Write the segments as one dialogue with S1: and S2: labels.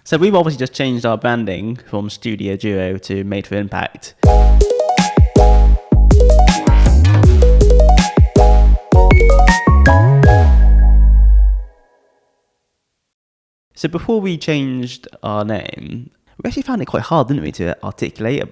S1: So we've obviously just changed our branding from Studio Duo to Made for Impact. So before we changed our name, we actually found it quite hard, didn't we, to articulate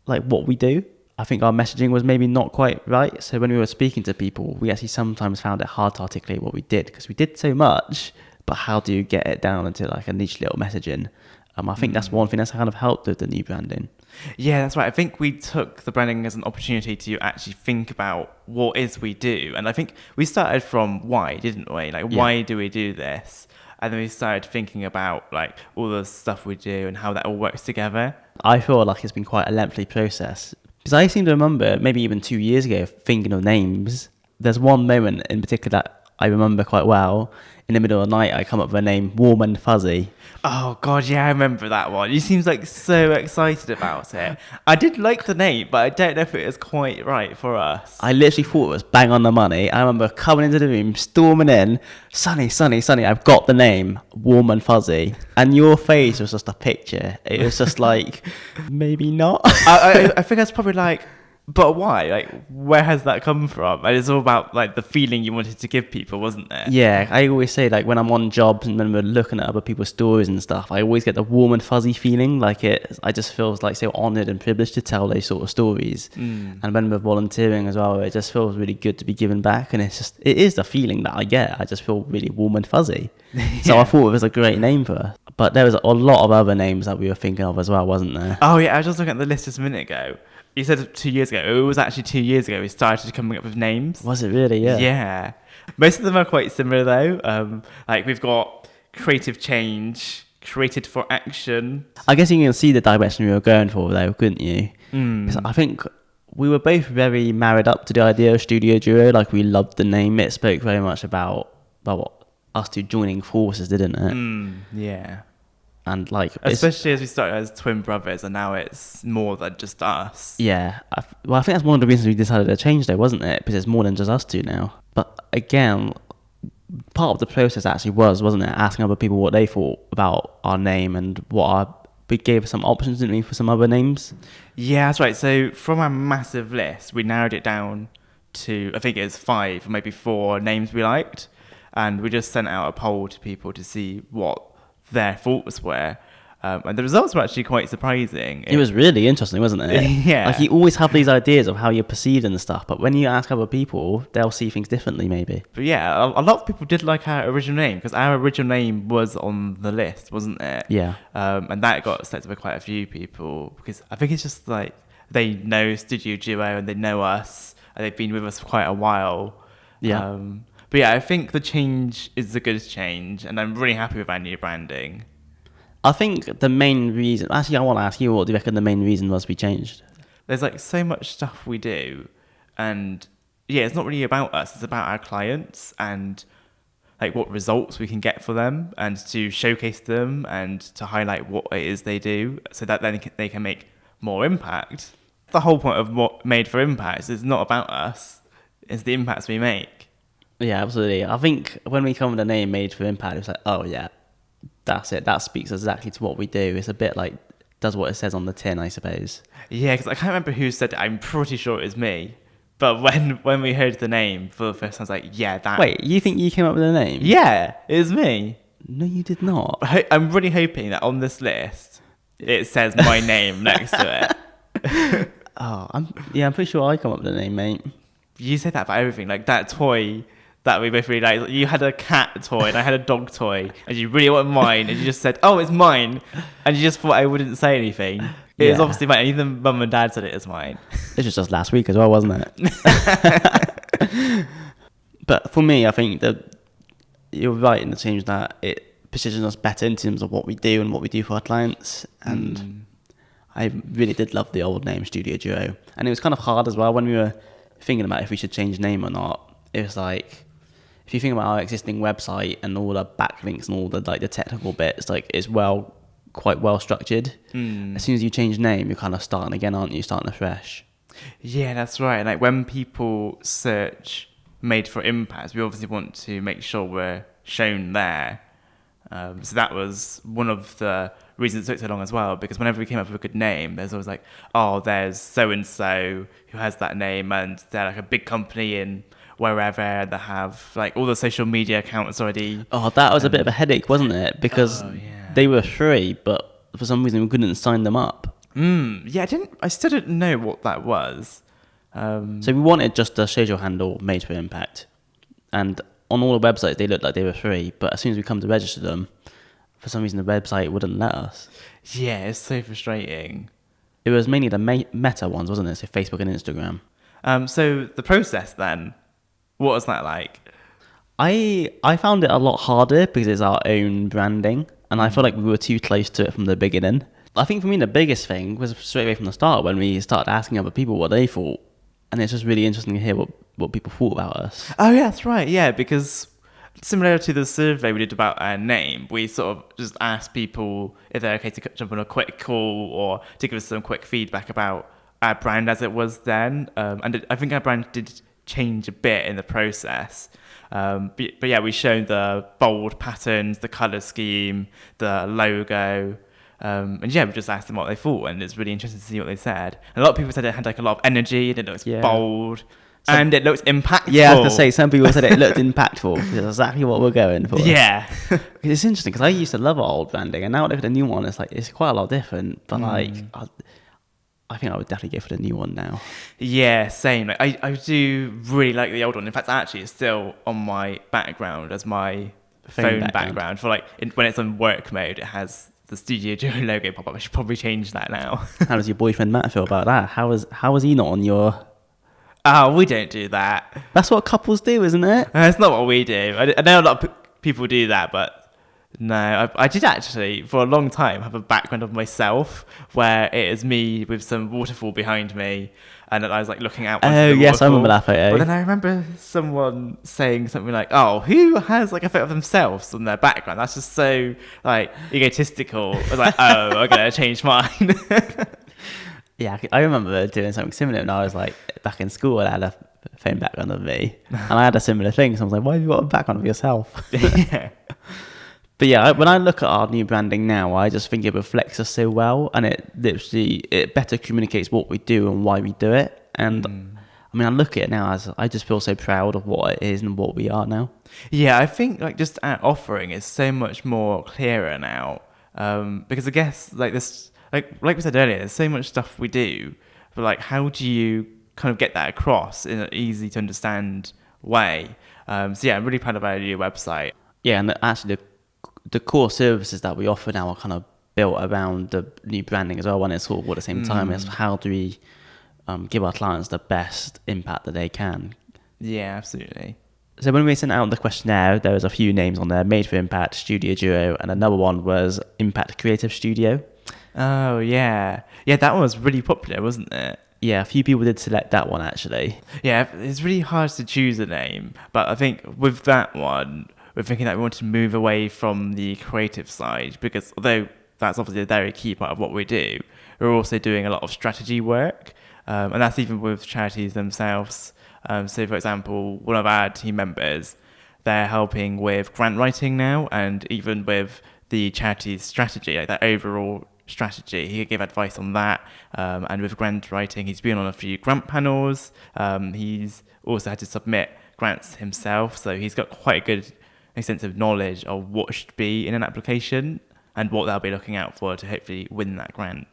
S1: like what we do. I think our messaging was maybe not quite right. So when we were speaking to people, we actually sometimes found it hard to articulate what we did because we did so much, but how do you get it down into like a niche little messaging? I think that's one thing that's kind of helped with the new branding.
S2: Yeah, that's right. I think we took the branding as an opportunity to actually think about what is we do. And I think we started from why, didn't we? Like, why do we do this? And then we started thinking about like all the stuff we do and how that all works together.
S1: I feel like it's been quite a lengthy process because I seem to remember maybe even 2 years ago thinking of names. There's one moment in particular that I remember quite well. In the middle of the night, I come up with a name, Warm and Fuzzy.
S2: Oh God, yeah, I remember that one. You seems like so excited about it. I did like the name, but I don't know if it was quite right for us.
S1: I literally thought it was bang on the money. I remember coming into the room, storming in, Sunny, I've got the name, Warm and Fuzzy. And your face was just a picture. It was just like, maybe not.
S2: I think that's probably like, but why? Like, where has that come from? And it's all about like the feeling you wanted to give people, wasn't it?
S1: Yeah, I always say like when I'm on jobs and when we're looking at other people's stories and stuff, I always get the warm and fuzzy feeling. Like I just feel like so honoured and privileged to tell those sort of stories. And when we're volunteering as well, it just feels really good to be giving back. And it is the feeling that I get. I just feel really warm and fuzzy. So I thought it was a great name for us. But there was a lot of other names that we were thinking of as well, wasn't there?
S2: Oh yeah, I was just looking at the list just a minute ago. You said 2 years ago. It was actually 2 years ago we started coming up with names.
S1: Was it really? Yeah.
S2: Yeah. Most of them are quite similar though. Like we've got creative change, created for action.
S1: I guess you can see the direction we were going for though, couldn't you? I think we were both very married up to the idea of Studio Duo. Like we loved the name. It spoke very much about us two joining forces, didn't it?
S2: Yeah.
S1: And like,
S2: especially as we started as twin brothers, and now it's more than just us.
S1: Yeah, I think that's one of the reasons we decided to change, though, wasn't it? Because it's more than just us two now. But again, part of the process actually wasn't it, asking other people what they thought about our name and we gave some options, didn't we, for some other names?
S2: Yeah, that's right. So from our massive list, we narrowed it down to, I think it was 5 or maybe 4 names we liked, and we just sent out a poll to people to see what their thoughts were, and the results were actually quite surprising.
S1: It was really interesting, wasn't it?
S2: Yeah.
S1: Like you always have these ideas of how you're perceived and stuff, but when you ask other people, they'll see things differently, maybe.
S2: But yeah, a lot of people did like our original name because our original name was on the list, wasn't it?
S1: Yeah.
S2: And that got selected by quite a few people because I think it's just like they know Studio Duo and they know us and they've been with us for quite a while.
S1: Yeah.
S2: But yeah, I think the change is a good change, and I'm really happy with our new branding.
S1: I think the main reason... Actually, I want to ask you, what do you reckon the main reason was we changed?
S2: There's like so much stuff we do, and yeah, it's not really about us. It's about our clients and like what results we can get for them, and to showcase them and to highlight what it is they do, so that then they can make more impact. The whole point of what Made for Impact is not about us. It's the impacts we make.
S1: Yeah, absolutely. I think when we come with the name Made for Impact, it's like, oh yeah, that's it. That speaks exactly to what we do. It's a bit like, does what it says on the tin, I suppose.
S2: Yeah, because I can't remember who said it. I'm pretty sure it was me. But when we heard the name for the first time, I was like, yeah, that...
S1: Wait, you think you came up with the name?
S2: Yeah, it was me.
S1: No, you did not.
S2: I'm really hoping that on this list, it says my name next to it.
S1: I'm pretty sure I come up with the name, mate.
S2: You say that about everything. Like that toy that we both really liked. You had a cat toy and I had a dog toy, and you really wanted mine, and you just said, oh, it's mine. And you just thought I wouldn't say anything. It was obviously mine. Even mum and dad said it is mine.
S1: This was just last week as well, wasn't it? But for me, I think that you're right in the terms that it positions us better in terms of what we do and what we do for our clients. And I really did love the old name Studio Duo. And it was kind of hard as well when we were thinking about if we should change name or not. It was like, if you think about our existing website and all the backlinks and all the like the technical bits, like it's quite well structured. As soon as you change name, you're kind of starting again, aren't you? Starting afresh.
S2: Yeah, that's right. Like when people search Made for Impact, we obviously want to make sure we're shown there. So that was one of the reasons it took so long as well, because whenever we came up with a good name, there's always like, oh, there's so-and-so who has that name, and they're like a big company in wherever, they have like all the social media accounts already.
S1: Oh, that was a bit of a headache, wasn't it? Because they were free, but for some reason we couldn't sign them up.
S2: Yeah, I still didn't know what that was.
S1: So we wanted just a social handle made for impact. And on all the websites, they looked like they were free, but as soon as we come to register them, for some reason the website wouldn't let us.
S2: Yeah, it's so frustrating.
S1: It was mainly the meta ones, wasn't it? So Facebook and Instagram.
S2: So the process then, what was that like?
S1: I found it a lot harder because it's our own branding, and I feel like we were too close to it from the beginning. I think for me the biggest thing was straight away from the start when we started asking other people what they thought, and it's just really interesting to hear what people thought about us.
S2: Oh yeah, that's right. Yeah, because similar to the survey we did about our name, we sort of just asked people if they're okay to jump on a quick call or to give us some quick feedback about our brand as it was then. I think our brand did change a bit in the process. But yeah, we showed the bold patterns, the colour scheme, the logo. And yeah, we just asked them what they thought, and it's really interesting to see what they said. And a lot of people said it had like a lot of energy, and it looks bold, and it looks impactful.
S1: Yeah, I was going to say, some people said it looked impactful. That's exactly what we're going for.
S2: Yeah.
S1: It's interesting, because I used to love our old branding, and now I look at the new one, it's quite a lot different, but I think I would definitely go for the new one now.
S2: Yeah, same. Like, I do really like the old one. In fact, actually, it's still on my background as my phone background. For like, when it's on work mode, it has the Studio Duo logo pop up. I should probably change that now.
S1: How does your boyfriend Matt feel about that? How is he not on your...
S2: Oh, we don't do that.
S1: That's what couples do, isn't it?
S2: It's not what we do. I know a lot of people do that, but no. I did actually, for a long time, have a background of myself where it is me with some waterfall behind me, and I was like looking out onto the waterfall.
S1: Yes, I remember that photo.
S2: But then I remember someone saying something like, oh, who has like a photo of themselves on their background? That's just so like egotistical. I was like, oh, I'm going to change mine.
S1: Yeah, I remember doing something similar when I was like back in school, and I had a phone background of me, and I had a similar thing. So I was like, why have you got a background of yourself?
S2: Yeah.
S1: But yeah, when I look at our new branding now, I just think it reflects us so well, and it better communicates what we do and why we do it. And I mean, I look at it now as I just feel so proud of what it is and what we are now.
S2: Yeah, I think like just our offering is so much more clearer now, because I guess like this, like we said earlier, there's so much stuff we do, but like how do you kind of get that across in an easy to understand way? So yeah, I'm really proud of our new website.
S1: Yeah, and actually the core services that we offer now are kind of built around the new branding as well, and it's all at the same time. It's how do we give our clients the best impact that they can.
S2: Yeah, absolutely.
S1: So when we sent out the questionnaire, there was a few names on there: Made for Impact, Studio Duo, and another one was Impact Creative Studio.
S2: Oh yeah, that one was really popular, wasn't it?
S1: Yeah, a few people did select that one actually.
S2: Yeah, it's really hard to choose a name, but I think with that one, we're thinking that we want to move away from the creative side, because although that's obviously a very key part of what we do, we're also doing a lot of strategy work, and that's even with charities themselves. So for example, one of our team members, they're helping with grant writing now, and even with the charity's strategy, like that overall strategy, he could give advice on that. And with grant writing, he's been on a few grant panels. He's also had to submit grants himself, so he's got quite a good extensive knowledge of what should be in an application and what they'll be looking out for to hopefully win that grant.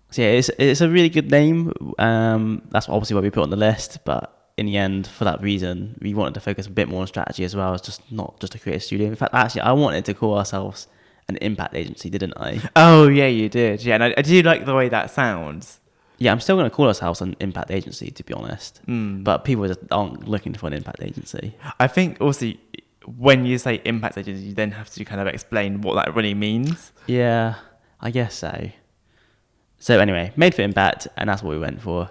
S1: So yeah, it's a really good name. That's obviously what we put on the list, but in the end, for that reason, we wanted to focus a bit more on strategy as well as not just a creative studio. In fact, actually, I wanted to call ourselves an impact agency, didn't I?
S2: Oh yeah, you did. Yeah, and I do like the way that sounds.
S1: Yeah, I'm still going to call ourselves an impact agency, to be honest. But people just aren't looking for an impact agency.
S2: I think also, when you say impact agency, you then have to kind of explain what that really means.
S1: Yeah, I guess so. So anyway, Made for Impact, and that's what we went for.